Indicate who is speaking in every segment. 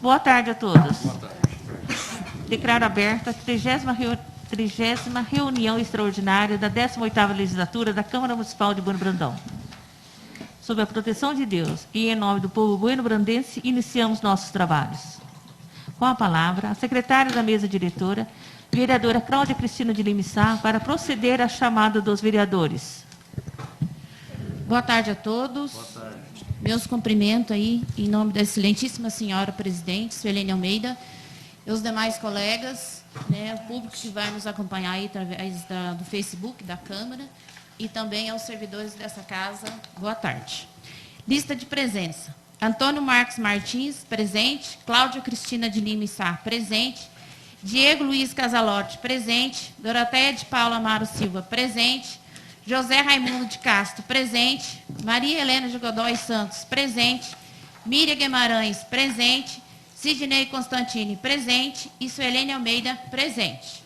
Speaker 1: Boa tarde a todos. Boa tarde. Declaro aberta a 30ª reunião extraordinária da 18ª legislatura da Câmara Municipal de Bueno Brandão. Sob a proteção de Deus e em nome do povo bueno-brandense, iniciamos nossos trabalhos. Com a palavra, a secretária da mesa diretora, vereadora Cláudia Cristina de Lima Sá, para proceder à chamada dos vereadores.
Speaker 2: Boa tarde a todos. Boa tarde. Meus cumprimentos aí, em nome da excelentíssima senhora presidente, Suelene Almeida, e os demais colegas, né, o público que vai nos acompanhar aí através do Facebook da Câmara, e também aos servidores dessa casa, boa tarde. Lista de presença. Antônio Marcos Martins, presente. Cláudia Cristina de Lima Sá, presente. Diego Luiz Casalotti, presente. Doroteia de Paula Amaro Silva, presente. José Raimundo de Castro, presente. Maria Helena de Godoy Santos, presente. Miriam Guimarães, presente. Sidney Constantini, presente. E Suelene Almeida, presente.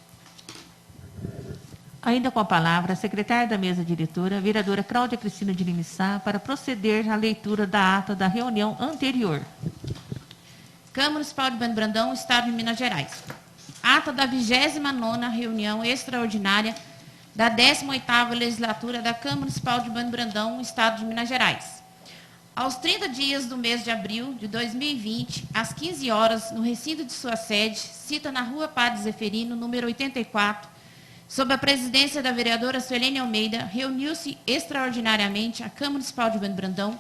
Speaker 1: Ainda com a palavra, a secretária da mesa diretora, vereadora Cláudia Cristina de Lima Sá, para proceder à leitura da ata da reunião anterior.
Speaker 2: Câmara Municipal de Bueno Brandão, Estado de Minas Gerais. Ata da 29ª reunião extraordinária da 18ª legislatura da Câmara Municipal de Bueno Brandão, Estado de Minas Gerais. Aos 30 dias do mês de abril de 2020, às 15 horas, no recinto de sua sede, cita na Rua Padre Zeferino, número 84, sob a presidência da vereadora Suelene Almeida, reuniu-se extraordinariamente a Câmara Municipal de Bueno Brandão.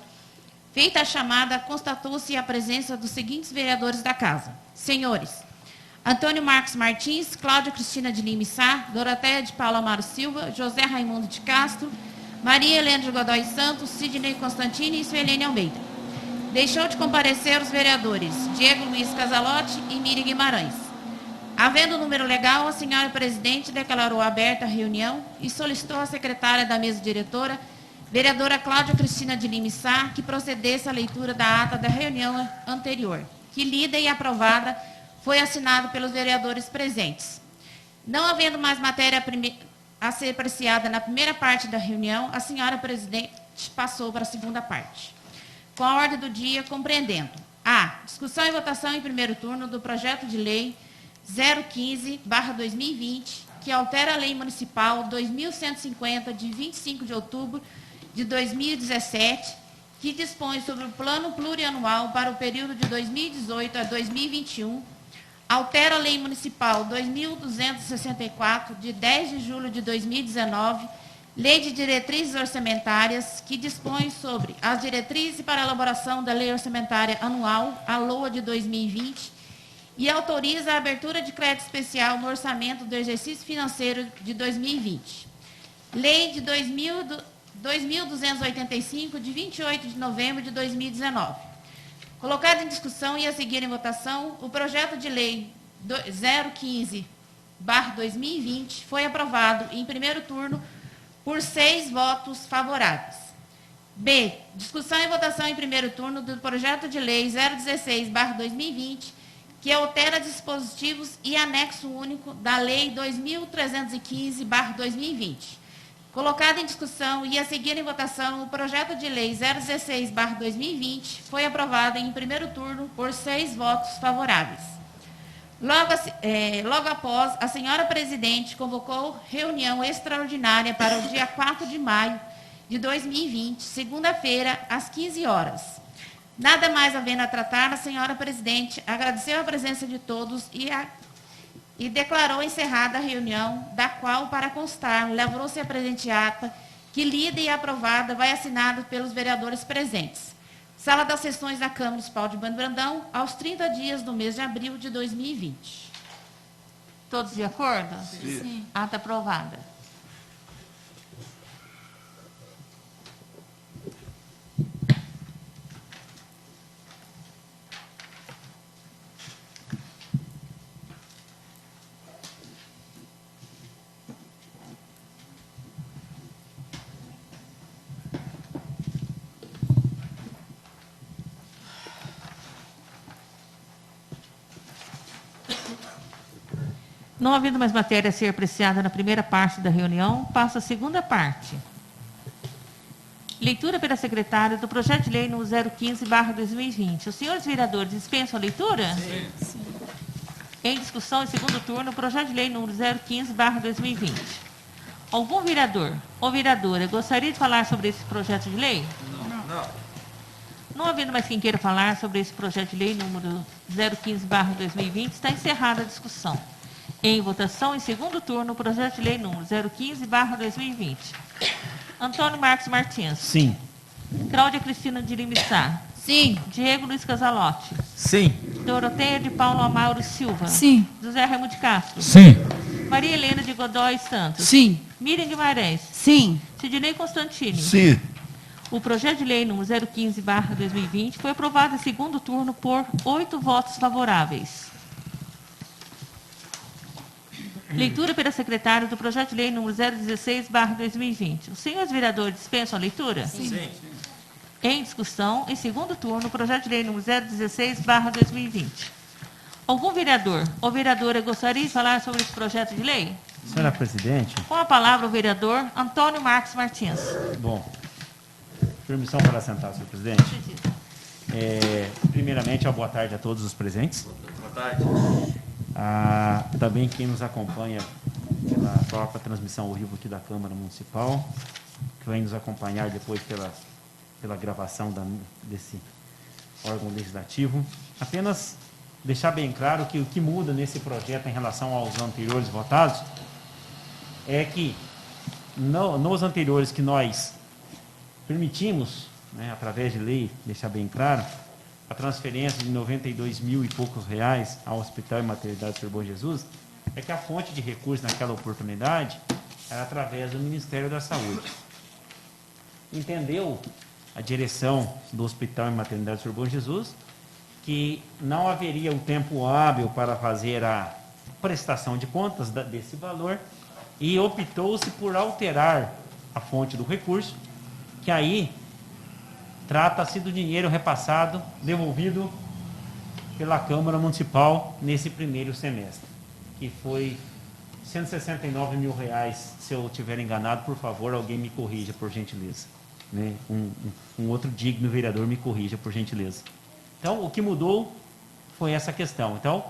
Speaker 2: Feita a chamada, constatou-se a presença dos seguintes vereadores da casa. Senhores, Antônio Marcos Martins, Cláudia Cristina de Lima Sá, Doroteia de Paula Amaro Silva, José Raimundo de Castro, Maria Helena de Godoy Santos, Sidney Constantini e Suelene Almeida. Deixou de comparecer os vereadores Diego Luiz Casalotti e Miriam Guimarães. Havendo o número legal, a senhora presidente declarou aberta a reunião e solicitou à secretária da mesa diretora, vereadora Cláudia Cristina de Lima Sá, que procedesse à leitura da ata da reunião anterior, que lida e aprovada foi assinado pelos vereadores presentes. Não havendo mais matéria a ser apreciada na primeira parte da reunião, a senhora presidente passou para a segunda parte. Com a ordem do dia, compreendendo: a. Discussão e votação em primeiro turno do projeto de lei 015/2020, que altera a Lei Municipal 2150, de 25 de outubro de 2017, que dispõe sobre o Plano Plurianual para o período de 2018 a 2021, altera a Lei Municipal 2264, de 10 de julho de 2019, Lei de Diretrizes Orçamentárias, que dispõe sobre as diretrizes para a elaboração da Lei Orçamentária Anual, a LOA de 2020, e autoriza a abertura de crédito especial no orçamento do exercício financeiro de 2020. Lei de 2.285, de 28 de novembro de 2019. Colocado em discussão e a seguir em votação, o projeto de lei 015/2020 foi aprovado em primeiro turno por 6 votos favoráveis. B. Discussão e votação em primeiro turno do projeto de lei 016/2020, que altera dispositivos e anexo único da Lei 2.315/2020. Colocado em discussão e a seguir em votação, o projeto de lei 016/2020 foi aprovado em primeiro turno por 6 votos favoráveis. Logo após, a senhora presidente convocou reunião extraordinária para o dia 4 de maio de 2020, segunda-feira, às 15 horas. Nada mais havendo a tratar, a senhora presidente agradeceu a presença de todos e declarou encerrada a reunião, da qual, para constar, lavrou-se a presente ata, que lida e aprovada vai assinada pelos vereadores presentes. Sala das Sessões da Câmara Municipal de Bueno Brandão, aos 30 dias do mês de abril de 2020.
Speaker 1: Todos de acordo?
Speaker 2: Sim.
Speaker 1: Ata aprovada. Não havendo mais matéria a ser apreciada na primeira parte da reunião, passa a segunda parte. Leitura pela secretária do projeto de lei número 015/2020. Os senhores vereadores dispensam a leitura? Sim. Em discussão, em segundo turno, o projeto de lei número 015/2020. Algum vereador ou vereadora gostaria de falar sobre esse projeto de lei? Não. Não havendo mais quem queira falar sobre esse projeto de lei número 015/2020, está encerrada a discussão. Em votação, em segundo turno, o projeto de lei número 015/2020. Antônio Marcos Martins.
Speaker 3: Sim.
Speaker 1: Cláudia Cristina de Lima Sá.
Speaker 2: Sim.
Speaker 1: Diego Luiz Casalotti.
Speaker 3: Sim.
Speaker 1: Doroteia de Paulo Amauro Silva.
Speaker 4: Sim.
Speaker 1: José Raimundo de Castro.
Speaker 5: Sim.
Speaker 1: Maria Helena de Godoy Santos.
Speaker 4: Sim.
Speaker 1: Miriam Guimarães.
Speaker 4: Sim.
Speaker 1: Sidney Constantini.
Speaker 3: Sim.
Speaker 1: O projeto de lei número 015/2020 foi aprovado em segundo turno por 8 votos favoráveis. Leitura pela secretária do projeto de lei número 016/2020. Os senhores vereadores dispensam a leitura?
Speaker 4: Sim.
Speaker 1: Em discussão, em segundo turno, o projeto de lei número 016/2020. Algum vereador ou vereadora gostaria de falar sobre esse projeto de lei?
Speaker 3: Senhora presidente.
Speaker 1: Com a palavra o vereador Antônio Marcos Martins.
Speaker 3: Bom, permissão para sentar, senhor presidente. Primeiramente, uma boa tarde a todos os presentes.
Speaker 6: Boa tarde.
Speaker 3: Também quem nos acompanha pela própria transmissão ao vivo aqui da Câmara Municipal, que vai nos acompanhar depois pela gravação desse órgão legislativo. Apenas deixar bem claro que o que muda nesse projeto em relação aos anteriores votados é que nos anteriores que nós permitimos, né, através de lei, deixar bem claro, a transferência de 92 mil e poucos reais ao Hospital e Maternidade Sr. Bom Jesus, é que a fonte de recursos naquela oportunidade era através do Ministério da Saúde. Entendeu a direção do Hospital e Maternidade Sr. Bom Jesus que não haveria o tempo hábil para fazer a prestação de contas desse valor e optou-se por alterar a fonte do recurso, que aí trata-se do dinheiro repassado, devolvido pela Câmara Municipal nesse primeiro semestre, que foi 169 mil reais. Se eu estiver enganado, por favor, alguém me corrija, por gentileza. Né? Um outro digno vereador me corrija, por gentileza. Então, o que mudou foi essa questão. Então,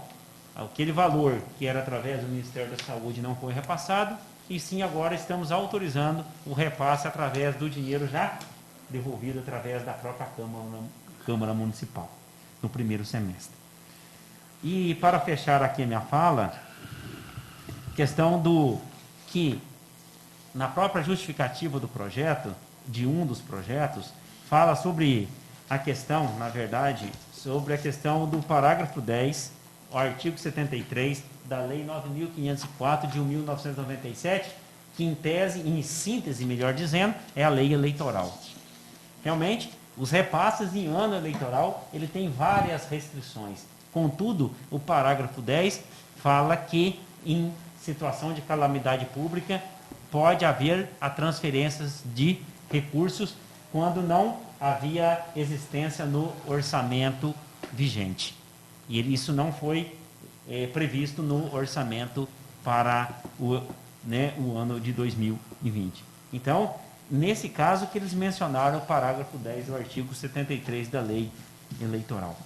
Speaker 3: aquele valor que era através do Ministério da Saúde não foi repassado, e sim agora estamos autorizando o repasse através do dinheiro já devolvido através da própria Câmara Municipal, no primeiro semestre. E para fechar aqui a minha fala, questão do que, na própria justificativa do projeto, de um dos projetos, fala sobre a questão, na verdade, sobre a questão do parágrafo 10, o artigo 73 da Lei 9.504 de 1997, que em tese, em síntese, melhor dizendo, é a lei eleitoral. Realmente, os repasses em ano eleitoral, ele tem várias restrições. Contudo, o parágrafo 10 fala que, em situação de calamidade pública, pode haver a transferências de recursos quando não havia existência no orçamento vigente. E isso não foi previsto no orçamento para o ano de 2020. Então, nesse caso que eles mencionaram o parágrafo 10 do artigo 73 da lei eleitoral.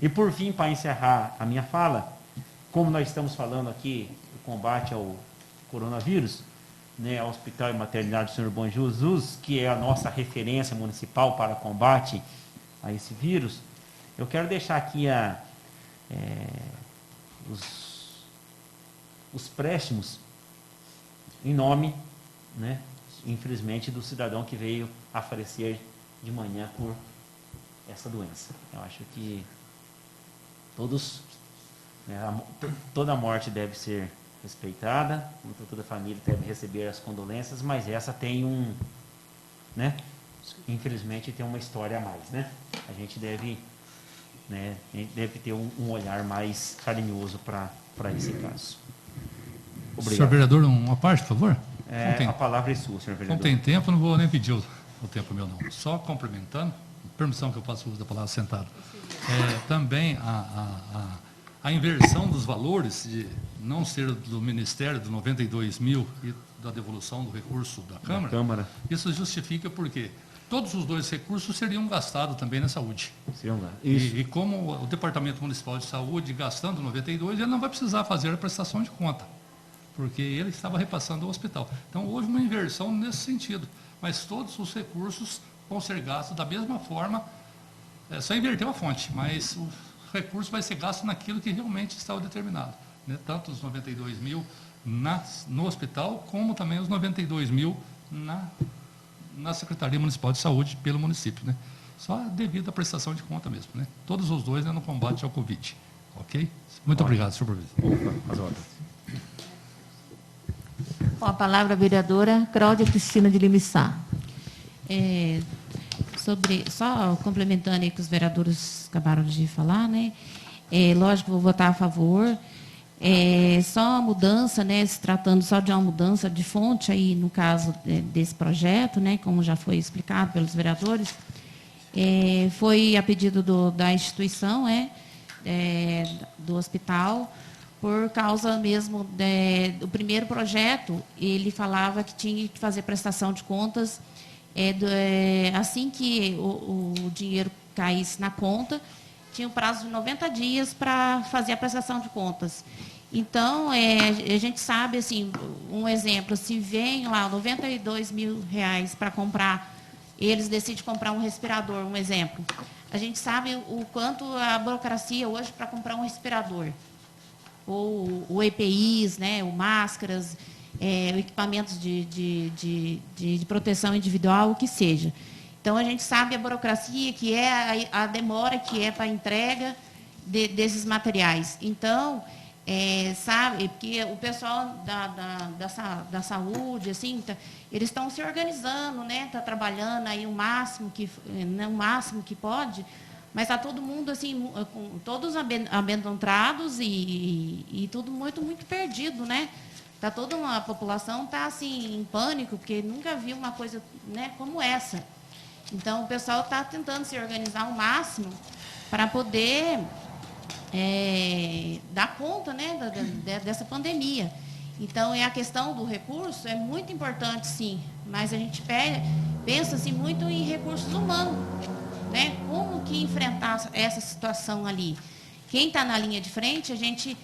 Speaker 3: E por fim, para encerrar a minha fala, como nós estamos falando aqui do combate ao coronavírus, né, ao Hospital e Maternidade do Sr. Bom Jesus, que é a nossa referência municipal para combate a esse vírus, eu quero deixar aqui os préstimos em nome, né, infelizmente, do cidadão que veio a falecer de manhã por essa doença. Eu acho que toda morte deve ser respeitada, toda a família deve receber as condolências, mas essa tem infelizmente tem uma história a mais, né? A gente deve ter um olhar mais carinhoso para esse caso. Obrigado.
Speaker 5: Senhor vereador, uma parte, por favor?
Speaker 3: A palavra é sua, senhor vereador.
Speaker 5: Não tem tempo, não vou nem pedir o tempo meu, não. Só cumprimentando, permissão que eu faço uso da palavra sentado. Também a inversão dos valores, de não ser do Ministério, do 92 mil e da devolução do recurso da Câmara, isso justifica porque todos os dois recursos seriam gastados também na saúde.
Speaker 3: Isso.
Speaker 5: E como o Departamento Municipal de Saúde, gastando 92, ele não vai precisar fazer a prestação de conta, porque ele estava repassando ao hospital. Então, houve uma inversão nesse sentido, mas todos os recursos vão ser gastos da mesma forma, só inverteu a fonte, mas o recurso vai ser gasto naquilo que realmente estava determinado, né? Tanto os 92 mil no hospital, como também os 92 mil na Secretaria Municipal de Saúde pelo município, né? Só devido à prestação de conta mesmo, né? Todos os dois, né, no combate ao Covid, ok? Muito obrigado, senhor presidente.
Speaker 1: Com a palavra a vereadora Cláudia Cristina de Limissá.
Speaker 2: Só complementando aí que os vereadores acabaram de falar, né? Lógico, vou votar a favor. Só a mudança, né? Se tratando só de uma mudança de fonte aí, no caso desse projeto, né? Como já foi explicado pelos vereadores, foi a pedido da instituição, do hospital, por causa mesmo do primeiro projeto, ele falava que tinha que fazer prestação de contas assim que o dinheiro caísse na conta, tinha um prazo de 90 dias para fazer a prestação de contas. Então, a gente sabe, assim, um exemplo, se vem lá 92 mil reais para comprar, eles decidem comprar um respirador, um exemplo. A gente sabe o quanto a burocracia hoje para comprar um respirador. Ou o EPIs, né, ou máscaras, equipamentos de proteção individual, o que seja. Então, a gente sabe a burocracia, que é a demora que é para a entrega desses materiais. Então, sabe, porque o pessoal da saúde, assim, eles estão se organizando, né, está trabalhando aí o máximo que pode, mas está todo mundo, assim, todos amedrontados e tudo muito, muito perdido, né? Toda uma população está assim, em pânico, porque nunca viu uma coisa, né, como essa. Então, o pessoal está tentando se organizar ao máximo para poder dar conta, né, dessa pandemia. Então, a questão do recurso é muito importante, sim, mas a gente pensa assim, muito em recursos humanos, né? Como que enfrentar essa situação ali? Quem está na linha de frente, a gente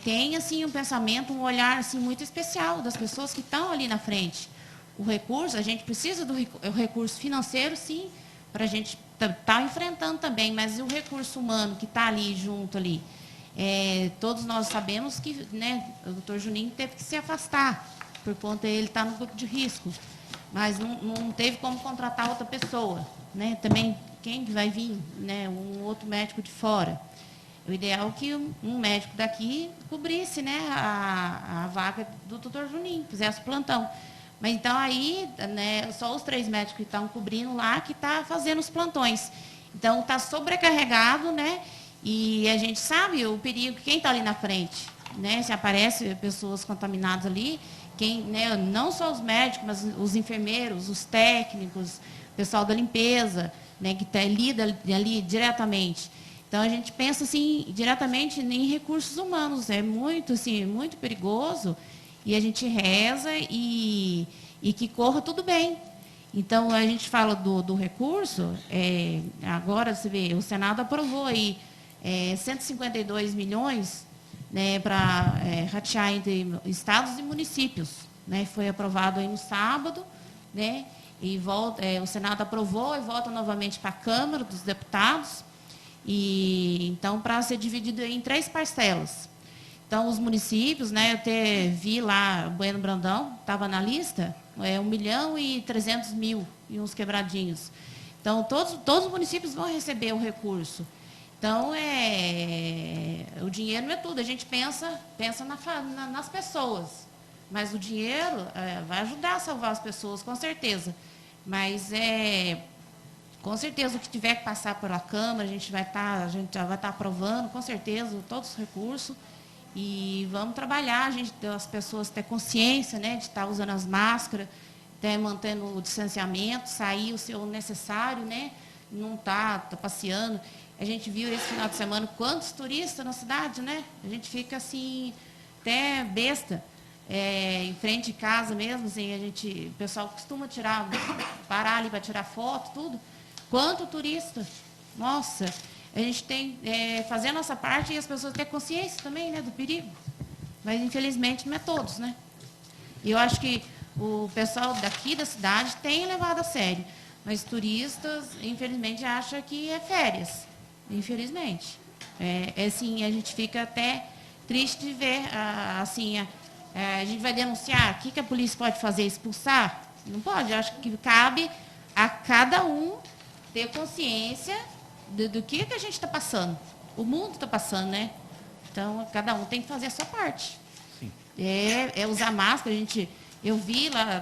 Speaker 2: tem assim, um pensamento, um olhar assim, muito especial das pessoas que estão ali na frente. O recurso, a gente precisa do recurso financeiro, sim, para a gente estar enfrentando também, mas e o recurso humano que está ali junto ali? Todos nós sabemos que, né, o doutor Juninho teve que se afastar, por conta ele estar no grupo de risco, mas não teve como contratar outra pessoa, né? Também quem vai vir, né, um outro médico de fora. O ideal é que um médico daqui cobrisse, né, a vaga do doutor Juninho, fizesse o plantão. Mas então aí, né, só os 3 médicos que estão cobrindo lá que estão fazendo os plantões. Então está sobrecarregado, né? E a gente sabe o perigo, quem está ali na frente, né? Se aparece pessoas contaminadas ali, né, não só os médicos, mas os enfermeiros, os técnicos, o pessoal da limpeza, né, que lida ali diretamente. Então, a gente pensa assim, diretamente em recursos humanos. É muito, assim, muito perigoso. E a gente reza e que corra tudo bem. Então, a gente fala do recurso. Agora, você vê, o Senado aprovou aí 152 milhões, né, para ratear entre estados e municípios. Né? Foi aprovado aí no sábado, né? E o Senado aprovou e volta novamente para a Câmara dos Deputados. E então, para ser dividido em 3 parcelas. Então, os municípios, né, eu até vi lá, Bueno Brandão, estava na lista, 1.300.000 e uns quebradinhos. Então, todos os municípios vão receber o recurso. Então, o dinheiro não é tudo, a gente pensa nas pessoas, mas o dinheiro vai ajudar a salvar as pessoas, com certeza. Mas com certeza, o que tiver que passar pela Câmara, a gente já vai estar aprovando, com certeza, todos os recursos. E vamos trabalhar, as pessoas ter consciência, né, de estar usando as máscaras, mantendo o distanciamento, sair o seu necessário, né, não tá passeando. A gente viu esse final de semana quantos turistas na cidade, né? A gente fica assim, até besta. em frente de casa mesmo, assim, o pessoal costuma parar ali para tirar foto, tudo. Quanto turista, nossa, a gente tem fazer a nossa parte e as pessoas têm consciência também, né, do perigo. Mas infelizmente não é todos, né? E eu acho que o pessoal daqui da cidade tem levado a sério, mas turistas, infelizmente, acham que é férias, infelizmente. Assim, a gente fica até triste de ver, assim, a gente vai denunciar, o que a polícia pode fazer? Expulsar? Não pode, eu acho que cabe a cada um ter consciência do que a gente está passando. O mundo está passando, né? Então, cada um tem que fazer a sua parte.
Speaker 3: Sim.
Speaker 2: Usar máscara, eu vi lá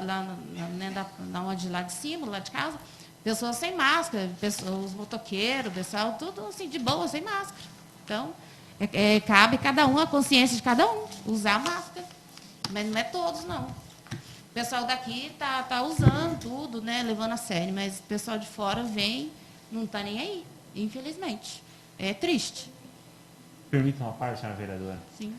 Speaker 2: onde, lá de cima, lá de casa, pessoas sem máscara, os motoqueiros, pessoal, tudo assim, de boa, sem máscara. Então, cabe cada um, a consciência de cada um, usar máscara. Mas não é todos, não. O pessoal daqui tá usando tudo, né, levando a sério, mas o pessoal de fora vem, não está nem aí, infelizmente. É triste.
Speaker 3: Permita uma parte, senhora vereadora?
Speaker 2: Sim.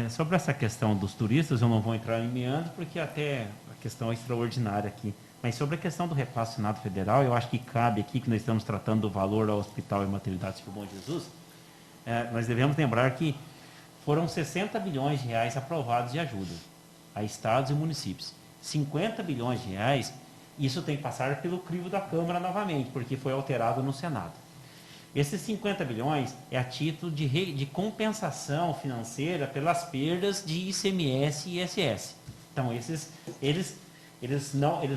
Speaker 3: Sobre essa questão dos turistas, eu não vou entrar em meandro, porque até a questão é extraordinária aqui. Mas sobre a questão do repasse do Senado Federal, eu acho que cabe aqui, que nós estamos tratando do valor ao Hospital e Maternidade Sr. Bom Jesus, nós devemos lembrar que foram 60 bilhões de reais aprovados de ajuda a estados e municípios. 50 bilhões de reais, isso tem que passar pelo crivo da Câmara novamente, porque foi alterado no Senado. Esses 50 bilhões é a título de compensação financeira pelas perdas de ICMS e ISS. Então, eles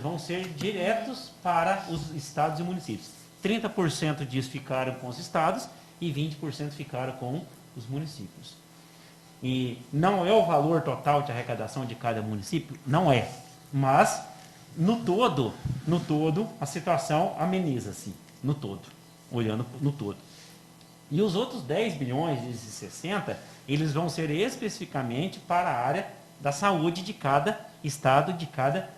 Speaker 3: vão ser diretos para os estados e municípios. 30% disso ficaram com os estados e 20% ficaram com os municípios. E não é o valor total de arrecadação de cada município? Não é. Mas, no todo, a situação ameniza-se. No todo. Olhando no todo. E os outros 10 bilhões desses 60, eles vão ser especificamente para a área da saúde de cada estado, de cada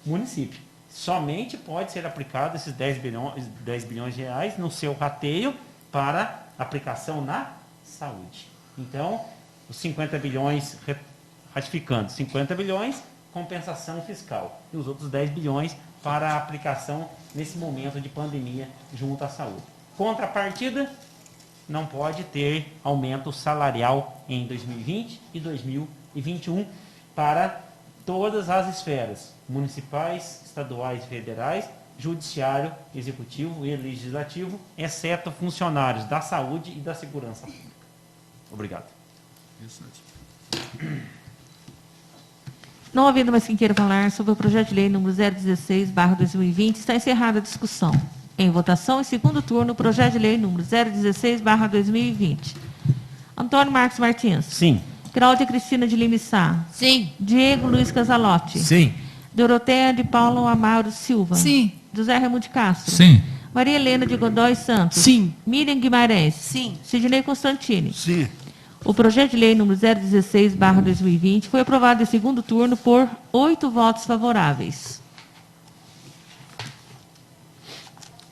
Speaker 3: município. Somente pode ser aplicado esses 10 bilhões de reais no seu rateio para aplicação na saúde. Então, os 50 bilhões, ratificando, 50 bilhões, compensação fiscal. E os outros 10 bilhões para a aplicação nesse momento de pandemia junto à saúde. Contrapartida, não pode ter aumento salarial em 2020 e 2021 para todas as esferas, municipais, estaduais e federais, judiciário, executivo e legislativo, exceto funcionários da saúde e da segurança pública. Obrigado.
Speaker 5: Isso mesmo.
Speaker 1: Não havendo mais quem queira falar sobre o projeto de lei número 016/2020, está encerrada a discussão. Em votação, em segundo turno, o projeto de lei número 016/2020. Antônio Marcos Martins.
Speaker 3: Sim.
Speaker 1: Cláudia Cristina de Lima Sá.
Speaker 2: Sim.
Speaker 1: Diego Luiz Casalotti.
Speaker 4: Sim.
Speaker 1: Doroteia de Paulo Amaro Silva.
Speaker 6: Sim.
Speaker 1: José Raimundo de Castro.
Speaker 5: Sim.
Speaker 1: Maria Helena de Godoy Santos.
Speaker 6: Sim.
Speaker 1: Miriam Guimarães.
Speaker 2: Sim.
Speaker 1: Sidney Constantini.
Speaker 4: Sim.
Speaker 1: O projeto de lei número 016/2020 foi aprovado em segundo turno por 8 votos favoráveis.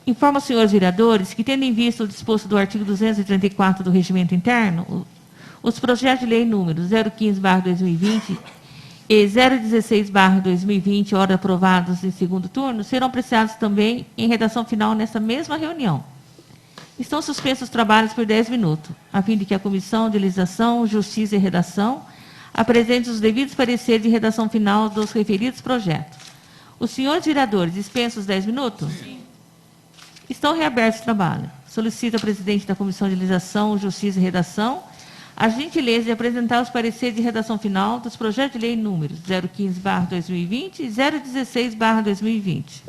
Speaker 1: Informo aos senhores vereadores que, tendo em vista o disposto do artigo 234 do Regimento Interno, os projetos de lei números 015/2020 e 016/2020, ora aprovados em segundo turno, serão apreciados também em redação final nesta mesma reunião. Estão suspensos os trabalhos por 10 minutos, a fim de que a Comissão de Legislação, Justiça e Redação apresente os devidos pareceres de redação final dos referidos projetos. Os senhores vereadores dispensam os 10 minutos? Sim. Estão reabertos os trabalhos. Solicito ao presidente da Comissão de Legislação, Justiça e Redação a gentileza de apresentar os pareceres de redação final dos projetos de lei números 015/2020 e 016/2020.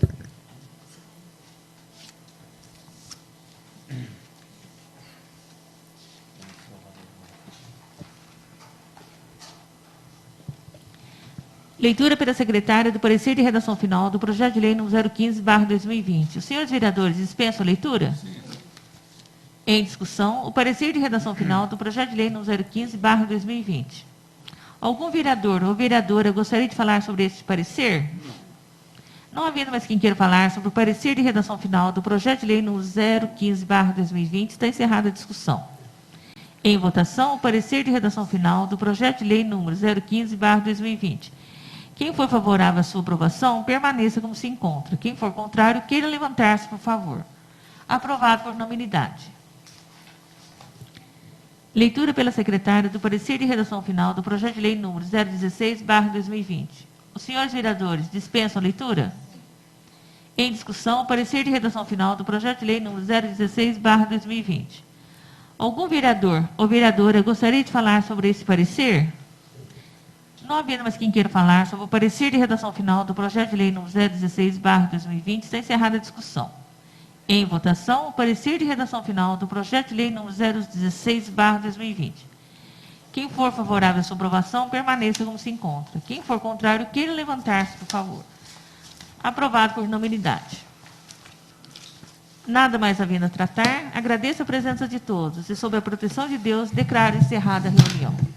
Speaker 1: Leitura pela secretária do parecer de redação final do projeto de lei número 015/2020. Os senhores vereadores dispensam a leitura? Sim. Em discussão, o parecer de redação final do projeto de lei número 015/2020. Algum vereador ou vereadora gostaria de falar sobre este parecer? Não havendo mais quem queira falar sobre o parecer de redação final do projeto de lei número 015/2020, está encerrada a discussão. Em votação, o parecer de redação final do projeto de lei número 015/2020. Quem for favorável à sua aprovação, permaneça como se encontra. Quem for contrário, queira levantar-se, por favor. Aprovado por unanimidade. Leitura pela secretária do parecer de redação final do projeto de lei número 016/2020. Os senhores vereadores dispensam a leitura? Em discussão, o parecer de redação final do projeto de lei número 016/2020. Algum vereador ou vereadora gostaria de falar sobre esse parecer? Não havendo mais quem queira falar sobre o parecer de redação final do projeto de lei número 016/2020, está encerrada a discussão. Em votação, o parecer de redação final do projeto de lei número 016/2020. Quem for favorável à sua aprovação, permaneça como se encontra. Quem for contrário, queira levantar-se, por favor. Aprovado por unanimidade. Nada mais havendo a tratar, agradeço a presença de todos e, sob a proteção de Deus, declaro encerrada a reunião.